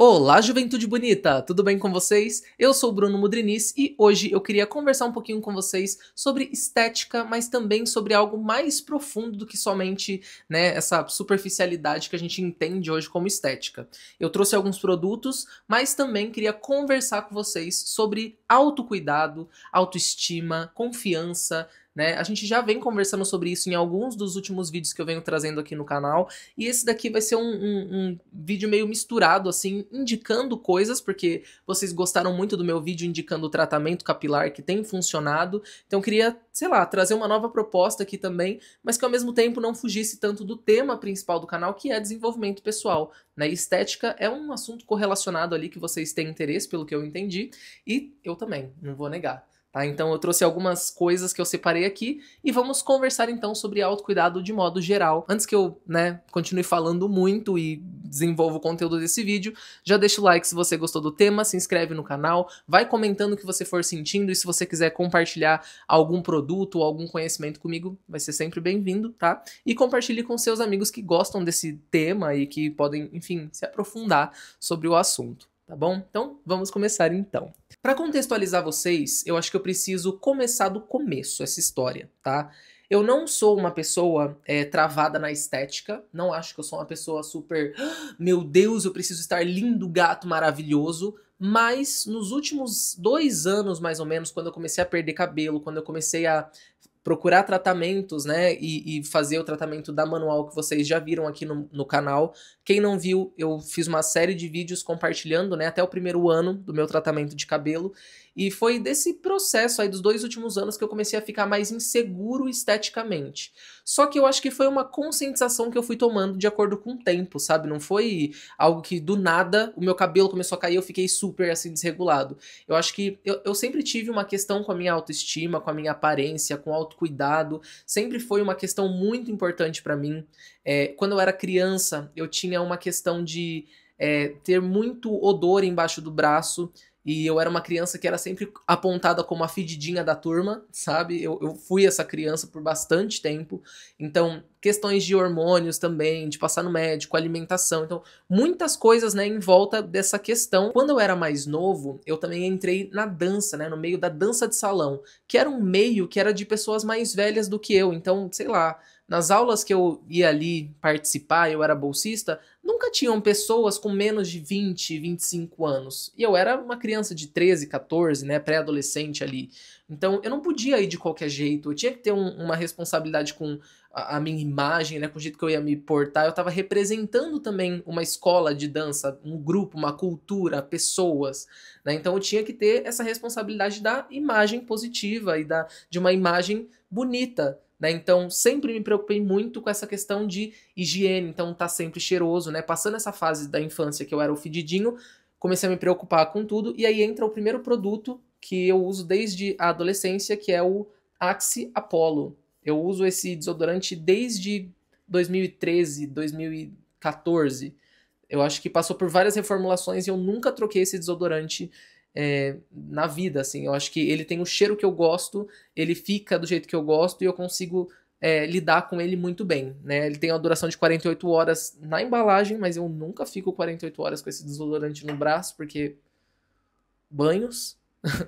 Olá, juventude bonita! Tudo bem com vocês? Eu sou o Bruno Mudriniz e hoje eu queria conversar um pouquinho com vocês sobre estética, mas também sobre algo mais profundo do que somente, né, essa superficialidade que a gente entende hoje como estética. Eu trouxe alguns produtos, mas também queria conversar com vocês sobre autocuidado, autoestima, confiança, né? A gente já vem conversando sobre isso em alguns dos últimos vídeos que eu venho trazendo aqui no canal, e esse daqui vai ser um vídeo meio misturado, assim, indicando coisas, porque vocês gostaram muito do meu vídeo indicando o tratamento capilar que tem funcionado, então eu queria, sei lá, trazer uma nova proposta aqui também, mas que ao mesmo tempo não fugisse tanto do tema principal do canal, que é desenvolvimento pessoal, né? Estética é um assunto correlacionado ali que vocês têm interesse, pelo que eu entendi, e eu também, não vou negar. Tá, então eu trouxe algumas coisas que eu separei aqui e vamos conversar então sobre autocuidado de modo geral. Antes que eu, né, continue falando muito e desenvolva o conteúdo desse vídeo, já deixa o like se você gostou do tema, se inscreve no canal, vai comentando o que você for sentindo e se você quiser compartilhar algum produto ou algum conhecimento comigo, vai ser sempre bem-vindo, tá? E compartilhe com seus amigos que gostam desse tema e que podem, enfim, se aprofundar sobre o assunto. Tá bom? Então, vamos começar então. Para contextualizar vocês, eu acho que eu preciso começar do começo essa história, tá? Eu não sou uma pessoa travada na estética, não acho que eu sou uma pessoa super, meu Deus, eu preciso estar lindo, gato, maravilhoso, mas nos últimos 2 anos, mais ou menos, quando eu comecei a perder cabelo, quando eu comecei a procurar tratamentos, né, e fazer o tratamento da manual que vocês já viram aqui no canal. Quem não viu, eu fiz uma série de vídeos compartilhando, né, até o primeiro ano do meu tratamento de cabelo, e foi desse processo aí dos 2 últimos anos que eu comecei a ficar mais inseguro esteticamente. Só que eu acho que foi uma conscientização que eu fui tomando de acordo com o tempo, sabe? Não foi algo que do nada o meu cabelo começou a cair e eu fiquei super assim desregulado. Eu acho que eu sempre tive uma questão com a minha autoestima, com a minha aparência, com o autocuidado. Sempre foi uma questão muito importante pra mim. Quando eu era criança, eu tinha uma questão de ter muito odor embaixo do braço. E eu era uma criança que era sempre apontada como a fedidinha da turma, sabe? Eu fui essa criança por bastante tempo. Então, questões de hormônios também, de passar no médico, alimentação. Então, muitas coisas, né, em volta dessa questão. Quando eu era mais novo, eu também entrei na dança, né, no meio da dança de salão, que era um meio que era de pessoas mais velhas do que eu. Então, sei lá, nas aulas que eu ia ali participar, eu era bolsista, nunca tinham pessoas com menos de 20, 25 anos. E eu era uma criança de 13, 14, né, pré-adolescente ali. Então eu não podia ir de qualquer jeito, eu tinha que ter uma responsabilidade com a minha imagem, né, com o jeito que eu ia me portar. Eu estava representando também uma escola de dança, um grupo, uma cultura, pessoas, né? Então eu tinha que ter essa responsabilidade da imagem positiva e de uma imagem bonita. Né? Então, sempre me preocupei muito com essa questão de higiene, então tá sempre cheiroso, né? Passando essa fase da infância que eu era o fedidinho, comecei a me preocupar com tudo, e aí entra o primeiro produto que eu uso desde a adolescência, que é o Axe Apollo. Eu uso esse desodorante desde 2013, 2014. Eu acho que passou por várias reformulações e eu nunca troquei esse desodorante na vida, assim. Eu acho que ele tem o cheiro que eu gosto, ele fica do jeito que eu gosto e eu consigo lidar com ele muito bem, né? Ele tem uma duração de 48 horas na embalagem, mas eu nunca fico 48 horas com esse desodorante no braço, porque banhos,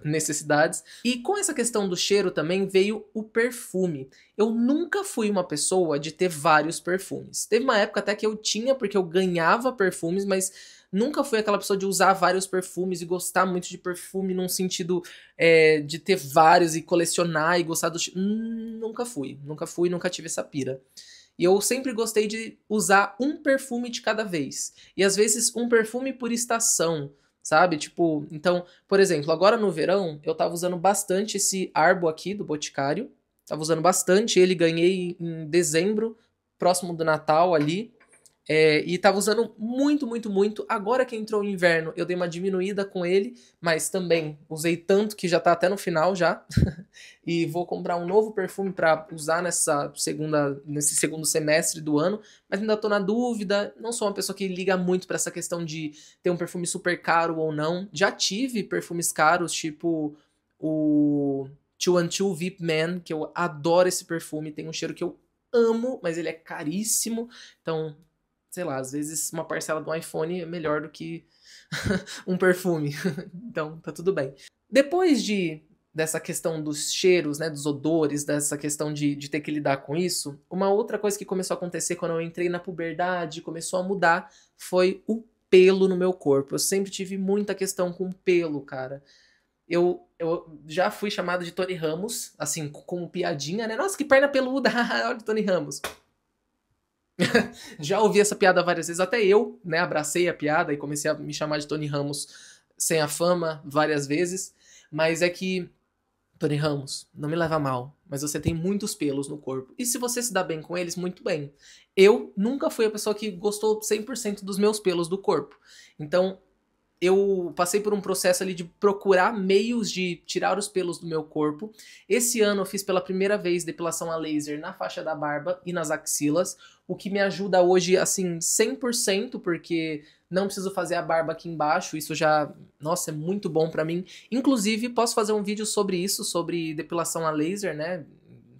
necessidades. E com essa questão do cheiro também veio o perfume. Eu nunca fui uma pessoa de ter vários perfumes. Teve uma época até que eu tinha, porque eu ganhava perfumes, mas nunca fui aquela pessoa de usar vários perfumes e gostar muito de perfume num sentido de ter vários e colecionar e gostar do cheiro. Nunca fui, nunca tive essa pira. E eu sempre gostei de usar um perfume de cada vez. E às vezes um perfume por estação, sabe? Tipo, então, por exemplo, agora no verão eu tava usando bastante esse Arbo aqui do Boticário. Tava usando bastante ele, ganhei em dezembro, próximo do Natal ali. E tava usando muito, muito, muito. Agora que entrou o inverno, eu dei uma diminuída com ele, mas também usei tanto que já tá até no final já. E vou comprar um novo perfume pra usar nesse segundo semestre do ano, mas ainda tô na dúvida. Não sou uma pessoa que liga muito pra essa questão de ter um perfume super caro ou não. Já tive perfumes caros, tipo o 212 VIP Man, que eu adoro esse perfume, tem um cheiro que eu amo, mas ele é caríssimo. Então, sei lá, às vezes uma parcela do iPhone é melhor do que um perfume. Então, tá tudo bem. Depois dessa questão dos cheiros, né, dos odores, dessa questão de ter que lidar com isso, uma outra coisa que começou a acontecer quando eu entrei na puberdade, começou a mudar, foi o pelo no meu corpo. Eu sempre tive muita questão com pelo, cara. Eu já fui chamado de Tony Ramos, assim, como piadinha, né? Nossa, que perna peluda, olha o Tony Ramos. Já ouvi essa piada várias vezes, até eu, né, abracei a piada e comecei a me chamar de Tony Ramos sem a fama várias vezes, mas é que, Tony Ramos, não me leva a mal, mas você tem muitos pelos no corpo, e se você se dá bem com eles, muito bem. Eu nunca fui a pessoa que gostou 100% dos meus pelos do corpo, então eu passei por um processo ali de procurar meios de tirar os pelos do meu corpo. Esse ano eu fiz pela primeira vez depilação a laser na faixa da barba e nas axilas, o que me ajuda hoje, assim, 100%, porque não preciso fazer a barba aqui embaixo, isso já, nossa, é muito bom pra mim. Inclusive, posso fazer um vídeo sobre isso, sobre depilação a laser, né,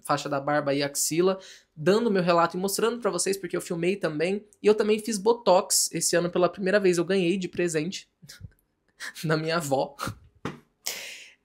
faixa da barba e axila, dando meu relato e mostrando pra vocês, porque eu filmei também. E eu também fiz Botox esse ano pela primeira vez, eu ganhei de presente da minha avó.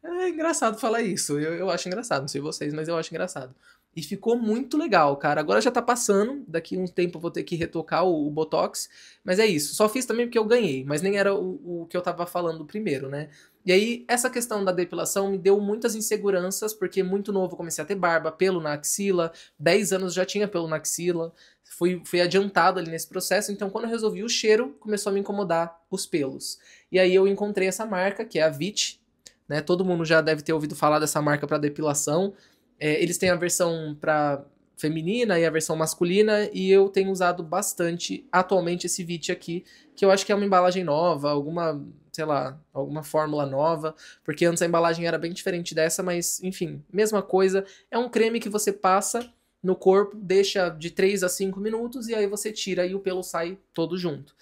É engraçado falar isso, eu acho engraçado, não sei vocês, mas eu acho engraçado. E ficou muito legal, cara. Agora já tá passando, daqui um tempo eu vou ter que retocar o Botox, mas é isso. Só fiz também porque eu ganhei, mas nem era o que eu tava falando primeiro, né? E aí, essa questão da depilação me deu muitas inseguranças, porque muito novo eu comecei a ter barba, pelo na axila, 10 anos já tinha pelo na axila, fui adiantado ali nesse processo, então quando eu resolvi o cheiro, começou a me incomodar os pelos. E aí eu encontrei essa marca, que é a Vit, né? Todo mundo já deve ter ouvido falar dessa marca para depilação. Eles têm a versão para feminina e a versão masculina, e eu tenho usado bastante atualmente esse Vit aqui, que eu acho que é uma embalagem nova, alguma, sei lá, alguma fórmula nova, porque antes a embalagem era bem diferente dessa, mas enfim, mesma coisa. É um creme que você passa no corpo, deixa de 3 a 5 minutos e aí você tira e o pelo sai todo junto.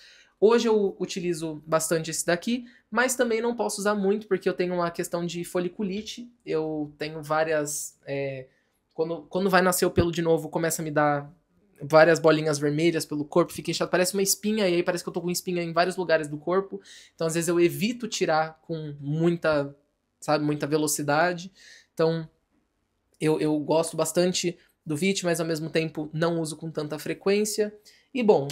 Hoje eu utilizo bastante esse daqui, mas também não posso usar muito porque eu tenho uma questão de foliculite. Eu tenho várias. Quando vai nascer o pelo de novo, começa a me dar várias bolinhas vermelhas pelo corpo, fica inchado, parece uma espinha, e aí parece que eu tô com espinha em vários lugares do corpo. Então às vezes eu evito tirar com muita, sabe, muita velocidade. Então eu gosto bastante do Vit, mas ao mesmo tempo não uso com tanta frequência. E bom,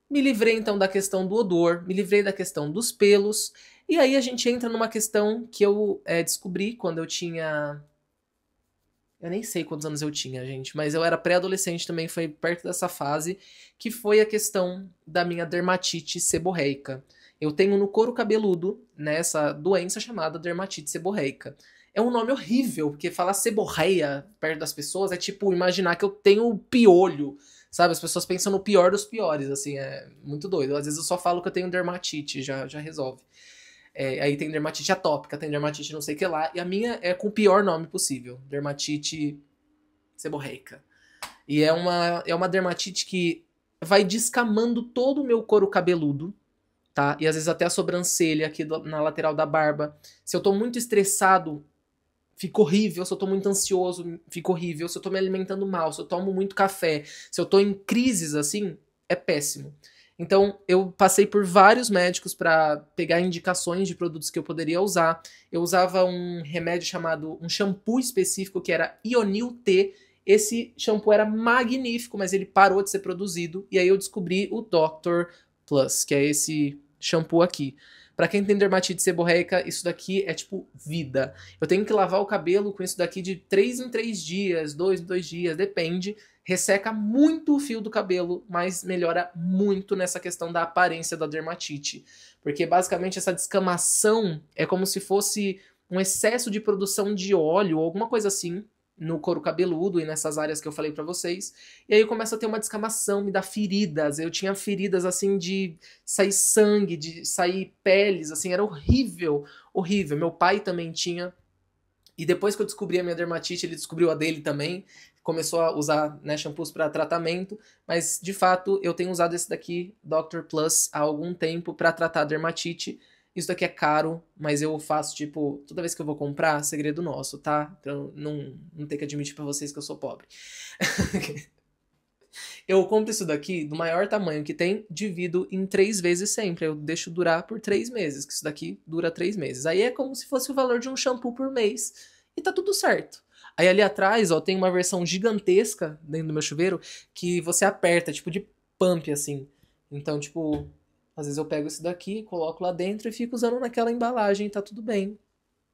me livrei então da questão do odor, me livrei da questão dos pelos, e aí a gente entra numa questão que eu descobri quando eu tinha. Eu nem sei quantos anos eu tinha, gente, mas eu era pré-adolescente também, foi perto dessa fase, que foi a questão da minha dermatite seborreica. Eu tenho no couro cabeludo, né, essa doença chamada dermatite seborreica. É um nome horrível, porque falar seborreia perto das pessoas é tipo imaginar que eu tenho piolho, sabe? As pessoas pensam no pior dos piores, assim, é muito doido. Às vezes eu só falo que eu tenho dermatite, já resolve. Aí tem dermatite atópica, tem dermatite não sei o que lá, e a minha é com o pior nome possível, dermatite seborreica. E é uma dermatite que vai descamando todo o meu couro cabeludo, tá? E às vezes até a sobrancelha aqui na lateral da barba. Se eu tô muito estressado, fica horrível. Se eu tô muito ansioso, fica horrível. Se eu tô me alimentando mal, se eu tomo muito café, se eu tô em crises, assim, é péssimo. Então, eu passei por vários médicos para pegar indicações de produtos que eu poderia usar. Eu usava um remédio chamado, um shampoo específico que era Ionil T. Esse shampoo era magnífico, mas ele parou de ser produzido. E aí eu descobri o Dr. Plus, que é esse shampoo aqui. Pra quem tem dermatite seborreica, isso daqui é tipo vida. Eu tenho que lavar o cabelo com isso daqui de 3 em 3 dias, 2 em 2 dias, depende. Resseca muito o fio do cabelo, mas melhora muito nessa questão da aparência da dermatite. Porque basicamente essa descamação é como se fosse um excesso de produção de óleo ou alguma coisa assim no couro cabeludo e nessas áreas que eu falei pra vocês. E aí começa a ter uma descamação, me dá feridas. Eu tinha feridas assim de sair sangue, de sair peles, assim, era horrível, horrível. Meu pai também tinha. E depois que eu descobri a minha dermatite, ele descobriu a dele também. Começou a usar, né, shampoos para tratamento, mas de fato eu tenho usado esse daqui, Dr. Plus, há algum tempo para tratar a dermatite. Isso daqui é caro, mas eu faço, tipo, toda vez que eu vou comprar, segredo nosso, tá? Pra eu não ter que admitir pra vocês que eu sou pobre. Eu compro isso daqui do maior tamanho que tem, divido em 3 vezes sempre. Eu deixo durar por 3 meses, que isso daqui dura 3 meses. Aí é como se fosse o valor de um shampoo por mês. E tá tudo certo. Aí ali atrás, ó, tem uma versão gigantesca dentro do meu chuveiro que você aperta, tipo de pump, assim. Então, tipo, às vezes eu pego esse daqui, coloco lá dentro e fico usando naquela embalagem e tá tudo bem,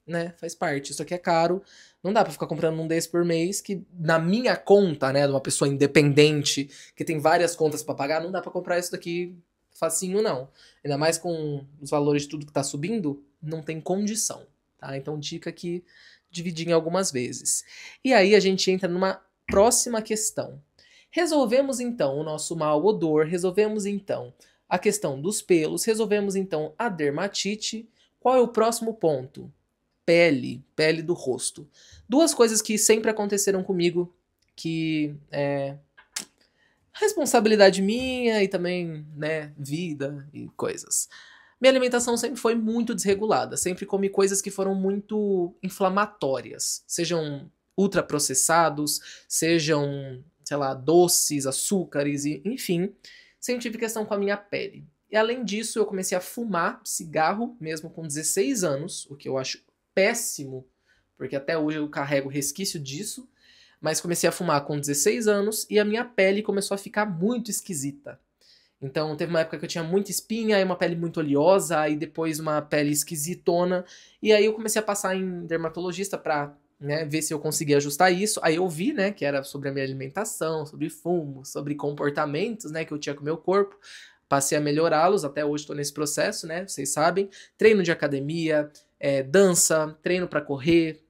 né? Faz parte. Isso aqui é caro. Não dá pra ficar comprando um desse por mês, que na minha conta, né, de uma pessoa independente, que tem várias contas pra pagar, não dá pra comprar isso daqui facinho, não. Ainda mais com os valores de tudo que tá subindo, não tem condição, tá? Então, dica aqui, dividir em algumas vezes. E aí a gente entra numa próxima questão. Resolvemos então o nosso mau odor, resolvemos então a questão dos pelos, resolvemos então a dermatite. Qual é o próximo ponto? Pele do rosto. Duas coisas que sempre aconteceram comigo, que é responsabilidade minha e também, né, vida e coisas. Minha alimentação sempre foi muito desregulada, sempre comi coisas que foram muito inflamatórias, sejam ultraprocessados, sejam, sei lá, doces, açúcares, e, enfim, sempre tive questão com a minha pele. E além disso, eu comecei a fumar cigarro, mesmo com 16 anos, o que eu acho péssimo, porque até hoje eu carrego resquício disso, mas comecei a fumar com 16 anos e a minha pele começou a ficar muito esquisita. Então teve uma época que eu tinha muita espinha, aí uma pele muito oleosa, aí depois uma pele esquisitona, e aí eu comecei a passar em dermatologista pra, né, ver se eu conseguia ajustar isso. Aí eu vi, né, que era sobre a minha alimentação, sobre fumo, sobre comportamentos, né, que eu tinha com o meu corpo. Passei a melhorá-los, até hoje estou nesse processo, né, vocês sabem. Treino de academia, dança, treino pra correr,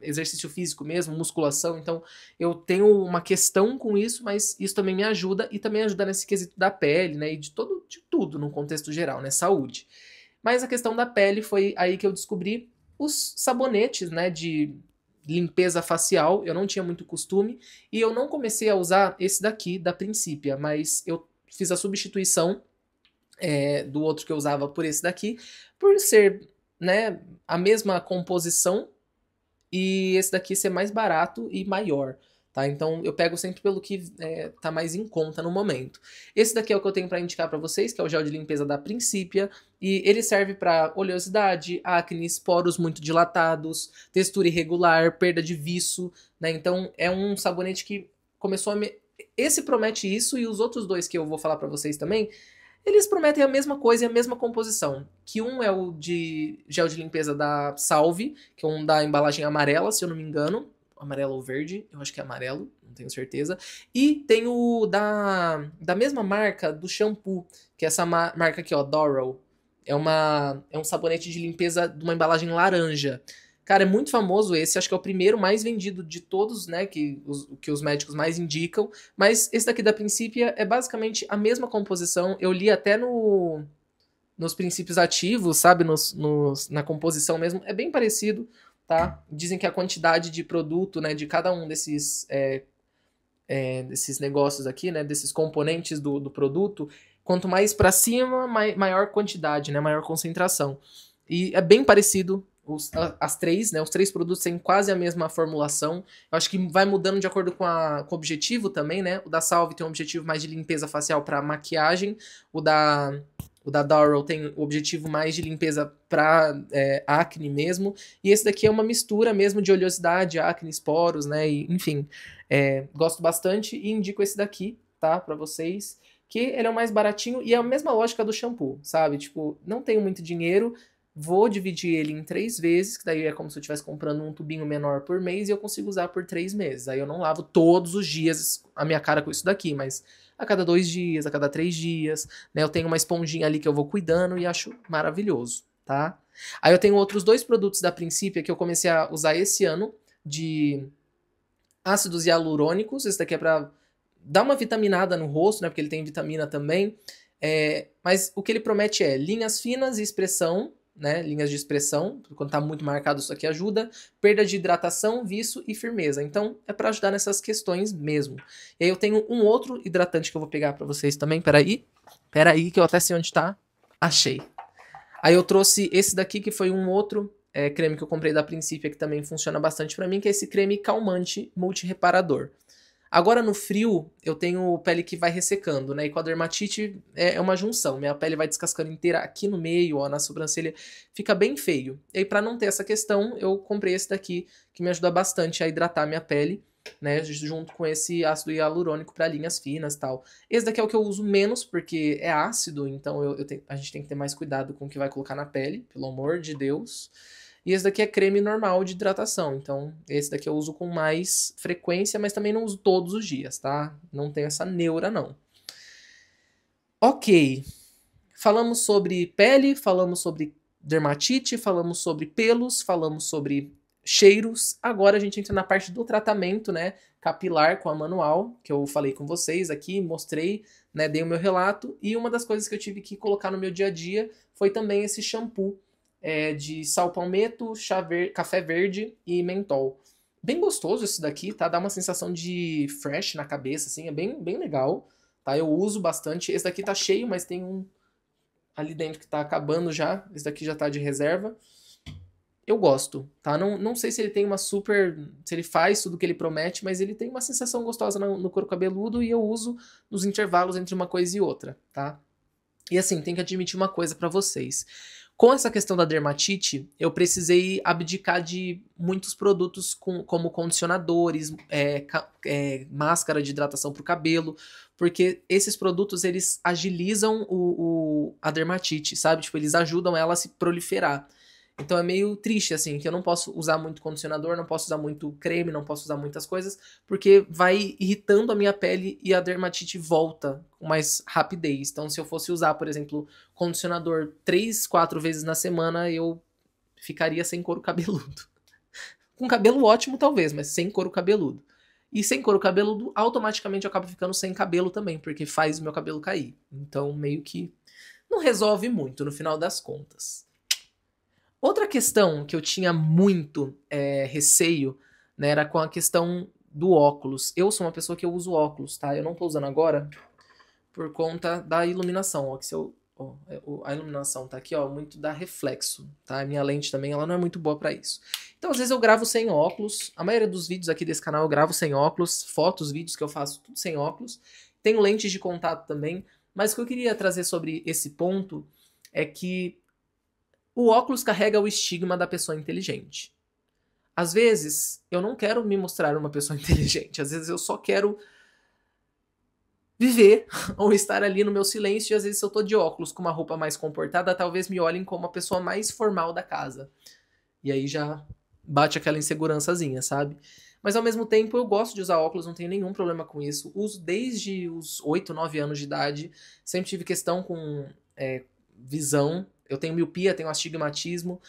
exercício físico mesmo, musculação. Então eu tenho uma questão com isso, mas isso também me ajuda e também ajuda nesse quesito da pele, né, e de tudo no contexto geral, né, saúde. Mas a questão da pele foi aí que eu descobri os sabonetes, né, de limpeza facial. Eu não tinha muito costume e eu não comecei a usar esse daqui da Principia, mas eu fiz a substituição do outro que eu usava por esse daqui, por ser, né, a mesma composição e esse daqui ser mais barato e maior, tá? Então eu pego sempre pelo que tá mais em conta no momento. Esse daqui é o que eu tenho para indicar para vocês, que é o gel de limpeza da Principia, e ele serve para oleosidade, acne, poros muito dilatados, textura irregular, perda de viço, né? Então é um sabonete que começou a me... Esse promete isso e os outros dois que eu vou falar para vocês também, eles prometem a mesma coisa e a mesma composição. Que um é o de gel de limpeza da Salve, que é um da embalagem amarela, se eu não me engano. Amarelo ou verde, eu acho que é amarelo, não tenho certeza. E tem o da mesma marca do shampoo, que é essa marca aqui, ó, Doral. É um sabonete de limpeza de uma embalagem laranja. Cara, é muito famoso esse, acho que é o primeiro mais vendido de todos, né, que os médicos mais indicam, mas esse daqui da Principia é basicamente a mesma composição, eu li até nos princípios ativos, sabe, na composição mesmo, é bem parecido, tá? Dizem que a quantidade de produto, né, de cada um desses negócios aqui, né, desses componentes do produto, quanto mais pra cima, maior quantidade, né, maior concentração. E é bem parecido as três, né? Os três produtos têm quase a mesma formulação. Eu acho que vai mudando de acordo com o objetivo também, né? O da Salve tem um objetivo mais de limpeza facial para maquiagem. O da Doral tem o objetivo mais de limpeza para acne mesmo. E esse daqui é uma mistura mesmo de oleosidade, acne, poros, né? E, enfim, gosto bastante e indico esse daqui, tá? Para vocês. Que ele é o mais baratinho e é a mesma lógica do shampoo, sabe? Tipo, não tenho muito dinheiro, vou dividir ele em 3 vezes, que daí é como se eu estivesse comprando um tubinho menor por mês e eu consigo usar por 3 meses. Aí eu não lavo todos os dias a minha cara com isso daqui, mas a cada 2 dias, a cada 3 dias, né? Eu tenho uma esponjinha ali que eu vou cuidando e acho maravilhoso, tá? Aí eu tenho outros 2 produtos da Principia que eu comecei a usar esse ano, de ácidos hialurônicos. Esse daqui é pra dar uma vitaminada no rosto, né? Porque ele tem vitamina também. Mas o que ele promete é linhas finas e expressão, né? Linhas de expressão, quando tá muito marcado isso aqui ajuda. Perda de hidratação, viço e firmeza. Então é pra ajudar nessas questões mesmo. E aí eu tenho um outro hidratante que eu vou pegar pra vocês também. Peraí que eu até sei onde tá. Achei. Aí eu trouxe esse daqui que foi um outro creme que eu comprei da Principia que também funciona bastante pra mim, que é esse creme calmante multireparador. Agora no frio, eu tenho pele que vai ressecando, né? E com a dermatite é uma junção. Minha pele vai descascando inteira aqui no meio, ó, na sobrancelha. Fica bem feio. E aí, pra não ter essa questão, eu comprei esse daqui, que me ajuda bastante a hidratar minha pele, né? Junto com esse ácido hialurônico pra linhas finas e tal. Esse daqui é o que eu uso menos, porque é ácido, então a gente tem que ter mais cuidado com o que vai colocar na pele, pelo amor de Deus. E esse daqui é creme normal de hidratação. Então, esse daqui eu uso com mais frequência, mas também não uso todos os dias, tá? Não tenho essa neura, não. Ok. Falamos sobre pele, falamos sobre dermatite, falamos sobre pelos, falamos sobre cheiros. Agora a gente entra na parte do tratamento, né? Capilar com a manual, que eu falei com vocês aqui, mostrei, né? Dei o meu relato. E uma das coisas que eu tive que colocar no meu dia a dia foi também esse shampoo de sal palmetto, café verde e mentol. Bem gostoso esse daqui, tá? Dá uma sensação de fresh na cabeça, assim, é bem legal, tá? Eu uso bastante. Esse daqui tá cheio, mas tem um ali dentro que tá acabando já. Esse daqui já tá de reserva. Eu gosto, tá? Não sei se ele tem uma super... se ele faz tudo o que ele promete, mas ele tem uma sensação gostosa no couro cabeludo e eu uso nos intervalos entre uma coisa e outra, tá? E assim, tem que admitir uma coisa pra vocês. Com essa questão da dermatite, eu precisei abdicar de muitos produtos como condicionadores, máscara de hidratação para o cabelo, porque esses produtos, eles agilizam a dermatite, sabe? Tipo, eles ajudam ela a se proliferar. Então é meio triste, assim, que eu não posso usar muito condicionador, não posso usar muito creme, não posso usar muitas coisas, porque vai irritando a minha pele e a dermatite volta com mais rapidez. Então, se eu fosse usar, por exemplo, condicionador 3, 4 vezes na semana, eu ficaria sem couro cabeludo. Com cabelo ótimo, talvez, mas sem couro cabeludo. E sem couro cabeludo, automaticamente eu acabo ficando sem cabelo também, porque faz o meu cabelo cair. Então, meio que não resolve muito no final das contas. Outra questão que eu tinha muito receio, né, era com a questão do óculos. Eu sou uma pessoa que eu uso óculos, tá? Eu não tô usando agora por conta da iluminação, ó, que se eu, ó, a iluminação tá aqui, ó, muito dá reflexo, tá? A minha lente também, ela não é muito boa pra isso. Então, às vezes eu gravo sem óculos. A maioria dos vídeos aqui desse canal eu gravo sem óculos, fotos, vídeos que eu faço, tudo sem óculos. Tenho lentes de contato também, mas o que eu queria trazer sobre esse ponto é que o óculos carrega o estigma da pessoa inteligente. Às vezes, eu não quero me mostrar uma pessoa inteligente. Às vezes, eu só quero viver ou estar ali no meu silêncio. E às vezes, se eu tô de óculos com uma roupa mais comportada, talvez me olhem como a pessoa mais formal da casa. E aí já bate aquela insegurançazinha, sabe? Mas ao mesmo tempo, eu gosto de usar óculos, não tenho nenhum problema com isso. Uso desde os 8, 9 anos de idade. Sempre tive questão com visão. Eu tenho miopia, tenho astigmatismo.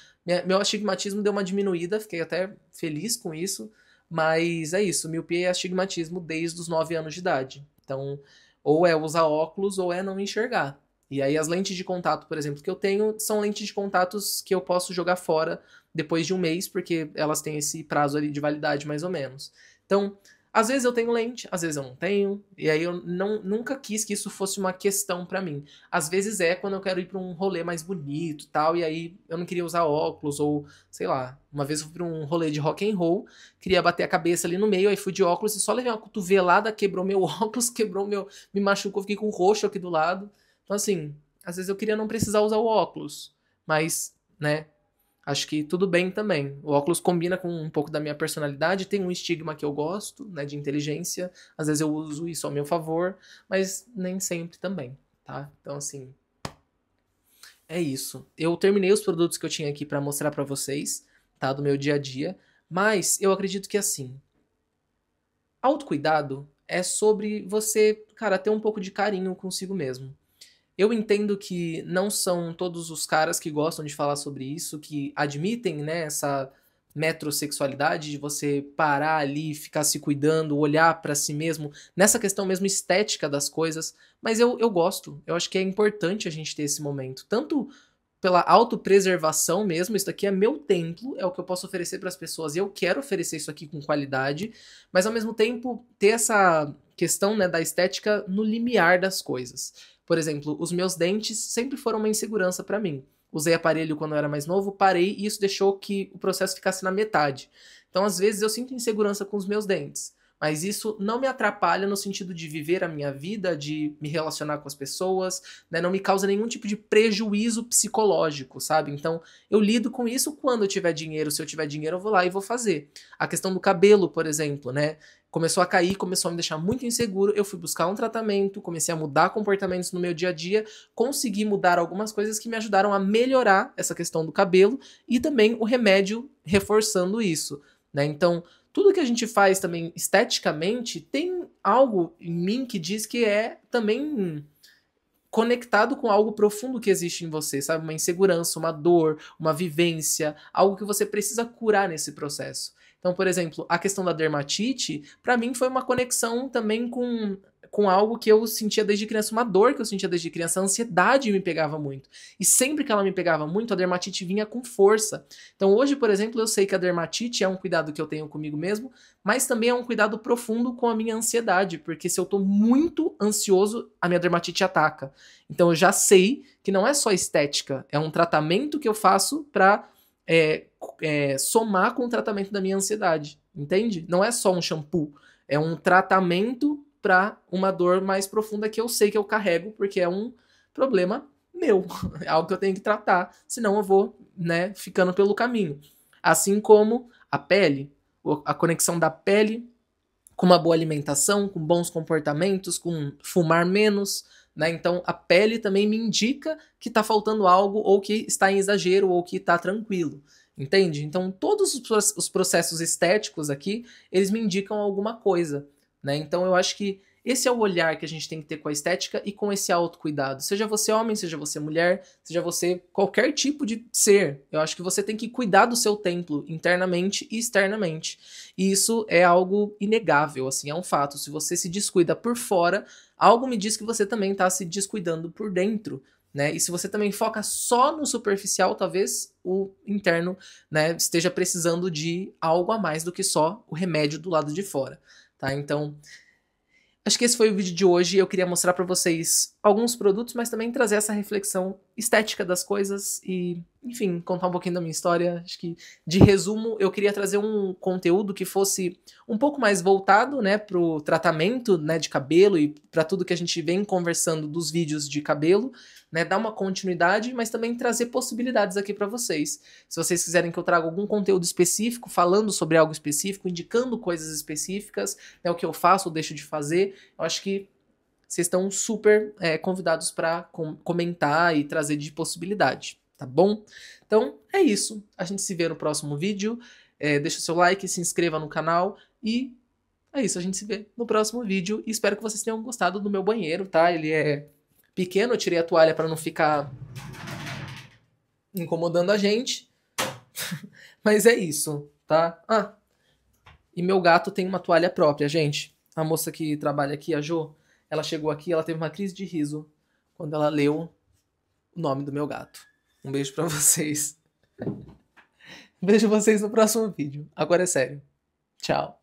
Meu astigmatismo deu uma diminuída, fiquei até feliz com isso. Mas é isso, miopia e astigmatismo desde os 9 anos de idade. Então, ou é usar óculos ou é não enxergar. E aí as lentes de contato, por exemplo, que eu tenho, são lentes de contatos que eu posso jogar fora depois de um mês, porque elas têm esse prazo ali de validade mais ou menos. Então, às vezes eu tenho lente, às vezes eu não tenho, e aí eu nunca quis que isso fosse uma questão pra mim. Às vezes é quando eu quero ir pra um rolê mais bonito e tal, e aí eu não queria usar óculos, ou sei lá, uma vez eu fui pra um rolê de rock and roll, queria bater a cabeça ali no meio, aí fui de óculos e só levei uma cotovelada, quebrou meu óculos, me machucou, fiquei com roxo aqui do lado. Então assim, às vezes eu queria não precisar usar o óculos, mas, né, acho que tudo bem também. O óculos combina com um pouco da minha personalidade, tem um estigma que eu gosto, né, de inteligência. Às vezes eu uso isso ao meu favor, mas nem sempre também, tá? Então, assim, é isso. Eu terminei os produtos que eu tinha aqui pra mostrar pra vocês, tá, do meu dia a dia, mas eu acredito que, assim, autocuidado é sobre você, cara, ter um pouco de carinho consigo mesmo. Eu entendo que não são todos os caras que gostam de falar sobre isso, que admitem, né, essa metrosexualidade de você parar ali, ficar se cuidando, olhar pra si mesmo, nessa questão mesmo estética das coisas, mas eu gosto. Eu acho que é importante a gente ter esse momento, tanto pela autopreservação mesmo, isso daqui é meu templo, é o que eu posso oferecer para as pessoas e eu quero oferecer isso aqui com qualidade, mas ao mesmo tempo ter essa questão, né, da estética no limiar das coisas. Por exemplo, os meus dentes sempre foram uma insegurança para mim. Usei aparelho quando eu era mais novo, parei e isso deixou que o processo ficasse na metade. Então, às vezes, eu sinto insegurança com os meus dentes. mas isso não me atrapalha no sentido de viver a minha vida, de me relacionar com as pessoas, né? Não me causa nenhum tipo de prejuízo psicológico, sabe? Então, eu lido com isso quando eu tiver dinheiro. Se eu tiver dinheiro, eu vou lá e vou fazer. A questão do cabelo, por exemplo, né? Começou a cair, começou a me deixar muito inseguro. Eu fui buscar um tratamento, comecei a mudar comportamentos no meu dia a dia, consegui mudar algumas coisas que me ajudaram a melhorar essa questão do cabelo e também o remédio reforçando isso, né? Então, tudo que a gente faz também esteticamente tem algo em mim que diz que é também conectado com algo profundo que existe em você, sabe? Uma insegurança, uma dor, uma vivência, algo que você precisa curar nesse processo. Então, por exemplo, a questão da dermatite, pra mim foi uma conexão também com algo que eu sentia desde criança, uma dor que eu sentia desde criança, a ansiedade me pegava muito. E sempre que ela me pegava muito, a dermatite vinha com força. Então, hoje, por exemplo, eu sei que a dermatite é um cuidado que eu tenho comigo mesmo, mas também é um cuidado profundo com a minha ansiedade, porque se eu tô muito ansioso, a minha dermatite ataca. Então eu já sei que não é só estética, é um tratamento que eu faço pra somar com o tratamento da minha ansiedade, entende? Não é só um shampoo, é um tratamento pra uma dor mais profunda que eu sei que eu carrego, porque é um problema meu, é algo que eu tenho que tratar, senão eu vou, né, ficando pelo caminho. Assim como a pele, a conexão da pele com uma boa alimentação, com bons comportamentos, com fumar menos, né? Então a pele também me indica que tá faltando algo, ou que está em exagero, ou que tá tranquilo. Entende? Então todos os processos estéticos aqui, eles me indicam alguma coisa, né? Então eu acho que esse é o olhar que a gente tem que ter com a estética e com esse autocuidado. Seja você homem, seja você mulher, seja você qualquer tipo de ser. Eu acho que você tem que cuidar do seu templo internamente e externamente. E isso é algo inegável, assim, é um fato. Se você se descuida por fora, algo me diz que você também está se descuidando por dentro, né? E se você também foca só no superficial, talvez o interno, né, esteja precisando de algo a mais do que só o remédio do lado de fora, tá? Então, acho que esse foi o vídeo de hoje. Eu queria mostrar pra vocês alguns produtos, mas também trazer essa reflexão estética das coisas e, enfim, contar um pouquinho da minha história. Acho que, de resumo, eu queria trazer um conteúdo que fosse um pouco mais voltado, né, pro tratamento, né, de cabelo e pra tudo que a gente vem conversando dos vídeos de cabelo, né, dar uma continuidade, mas também trazer possibilidades aqui pra vocês. Se vocês quiserem que eu traga algum conteúdo específico, falando sobre algo específico, indicando coisas específicas, né, o que eu faço ou deixo de fazer, eu acho que vocês estão super convidados para comentar e trazer de possibilidade, tá bom? Então é isso. A gente se vê no próximo vídeo. Deixa o seu like, se inscreva no canal e é isso. A gente se vê no próximo vídeo e espero que vocês tenham gostado do meu banheiro, tá? Ele é pequeno, eu tirei a toalha para não ficar incomodando a gente. Mas é isso, tá? Ah, e meu gato tem uma toalha própria, gente. A moça que trabalha aqui, a Jo, ela chegou aqui, ela teve uma crise de riso quando ela leu o nome do meu gato. Um beijo pra vocês. Vejo vocês no próximo vídeo. Agora é sério. Tchau.